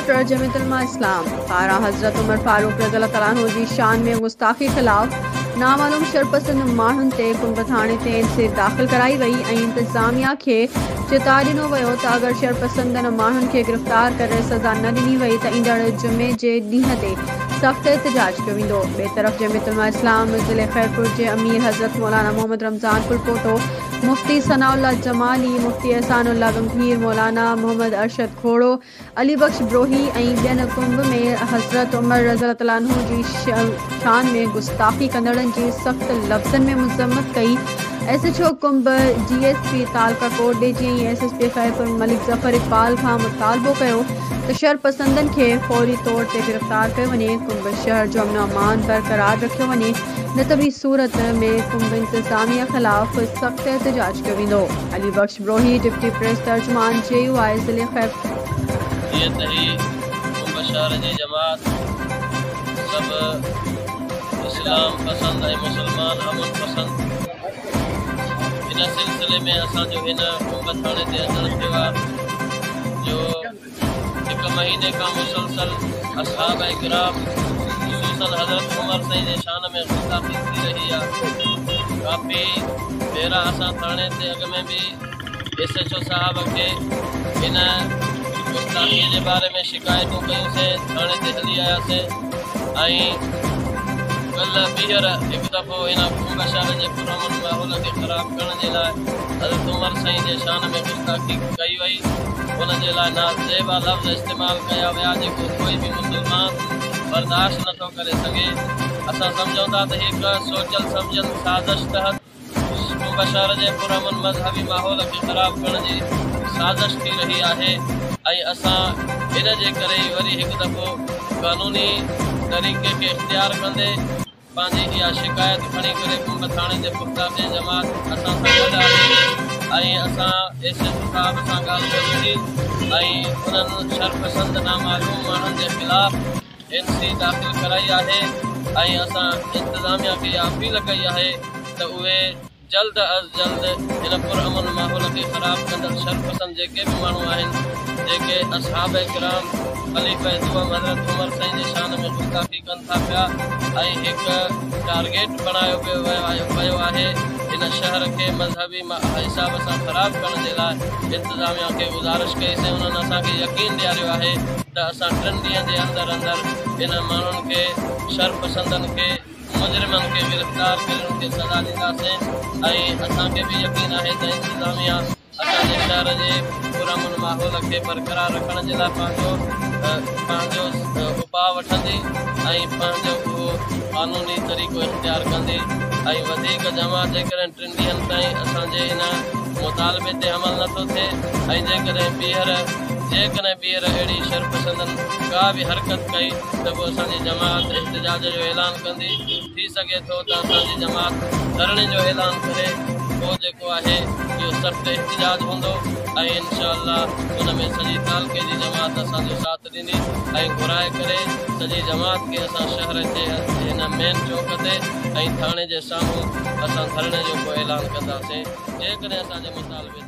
President Jamiat Ulama इस्लाम पारां हज़रत उमर फारूक रज़ियल्लाहु तआला अन्हु जी शान में गुस्ताखी ख़िलाफ़ नामालूम शरपसंद माण्हुनि ते कुंभ थाणे ते इंसित दाख़िल कराई वई ऐं इंतज़ामिया खे चेतावनी ॾिनो वियो त अगरि शरपसंदनि माण्हुनि खे गिरफ़्तार करे सज़ा न ॾिनी वई त ईंदड़ जुमे जे ॾींहं ते सख़्त एहतजाज कयो वेंदो। ॿिए तरफ़ जमीयत उलमा इस्लाम ज़िले ख़ैरपुर जे अमीर हज़रत मौलाना मोहम्मद रमज़ान पुरपोटो, मुफ्ती सनाउल्लाह जमाली, मुफ्ती एहसानुल्लाह गंभीर, मौलाना मोहम्मद अरशद खोड़ो, अली बख्श ब्रोही ऐं ॿियनि कुंभ में हज़रत उमर रज़ियल्लाहु तआला अन्हु जी शान में गुस्ताखी कंदड़नि जी सख़्त लफ़्ज़नि में मज़म्मत कई। SHO कुंभ DSP तालका कोट ॾिजी ऐं SSP ख़ैरपुर मलिक ज़फ़र इक़बाल खां मुतालबो कयो त शरपसंदनि खे फौरी तौर ते गिरफ़्तार कयो वञे, कुंभ शहर जो अमन अमान बरक़रार रखियो वञे, न त ॿी सूरत में कुंभ इंतज़ामिया ख़िलाफ़ सख़्त एहतजाज कयो वेंदो। अली बख्श ब्रोही डिप्टी प्रेस तर्जुमान JUI ज़िले ख़ैरपुर इस्लाम पसंद है मुसलमान अमन पसंद इन सिलसिले में असांजो हिन कुंभ थाणे ते अचण थियो आहे जो हिकु महीने खां मुसलसल असहाब किराम ख़ुसूसन हज़रत उमर साईं जे शान में गुस्ताखी थी रही आहे। काफ़ी भेरा असां थाणे ते अॻ में भी SHO साहब खे इन गुस्ताखी जे बारे में शिकायतूं कयूंसीं, थाणे ते हली आयासीं ऐं कल ॿीहर हिकु दफ़ो इन कुंभ शहर जे पुरअमन माहौल खे ख़राब करण जे लाइ हज़रत उमर साईं जे शान में गुस्ताखी कई वई। उन जे लाइ नाज़ेबा लफ़्ज़ इस्तेमालु कया विया जेको कोई बि मुसलमान बर्दाश्त नथो करे सघे। असां सम्झूं था त हिकु सोचियल सम्झियल साज़िश तहत कुंभ शहर जे पुरअमन मज़हबी माहौल खे ख़राब करण जी साज़िश थी रही आहे ऐं असां इन जे करे वरी हिकु दफ़ो क़ानूनी तरीक़े खे इख़्तियार कंदे पंहिंजी इहा शिकायत खणी करे कुंभ थाणे जे पुरताब जे जमात असां सां गॾु आहे ऐं असां SHO साहब सां ॻाल्हि कयोसीं ऐं उन्हनि शरपसंद नामालूम माण्हुनि जे ख़िलाफ़ NC दाख़िल कराई आहे ऐं असां इंतज़ामिया खे इहा अपील कई आहे त उहे जल्द अज़ जल्द हिन पुरअमन माहौल खे ख़राब कंदड़ शरपसंद जेके बि माण्हू आहिनि जेके असहाब किराम ख़लीफ़ा दुआम हज़रत उमर साईं जे शान में गुस्ताखी कनि था पिया ऐं हिकु टारगेट बणायो वियो आहे इन शहर खे मज़हबी हिसाब सां ख़राब करण जे लाइ इंतज़ामिया खे गुज़ारिश कईसीं। उन्हनि असांखे यकीन ॾियारियो आहे त असां 3 ॾींहंनि जे अंदरि इन माण्हुनि खे शरपसंदनि खे मुजरिमनि खे गिरफ़्तार करे उन्हनि खे सज़ा ॾींदासीं ऐं असांखे बि यकीन आहे त इंतज़ामिया असांजे शहर जे पुरअमन माहौल खे बरक़रार रखण जे लाइ पंहिंजो उपाउ वठंदी ऐं पंहिंजो उहो क़ानूनी तरीक़ो इख़्तियार कंदी ऐं वधीक जमात जेकॾहिं 3 ॾींहंनि ताईं असांजे इन मुतालबे ते अमल नथो थिए ऐं जेकॾहिं ॿीहर अहिड़ी शरपसंदनि का बि हरकत कई त पोइ असांजी जमात एहतजाज जो ऐलान कंदी। थी सघे थो त असांजी जमात धरणे जो ऐलान करे पोइ जेको आहे इहो सख़्तु एहतजाज हूंदो ऐं इंशाअल्लाह उन में सॼी तालके जी जमात असांजो साथ ॾींदी ऐं घुराए करे सॼी जमात खे असां शहर जे हिन मेन चौक ते ऐं थाणे जे साम्हूं असां धरणे जो को ऐलान कंदासीं जेकॾहिं असांजे मुतालबे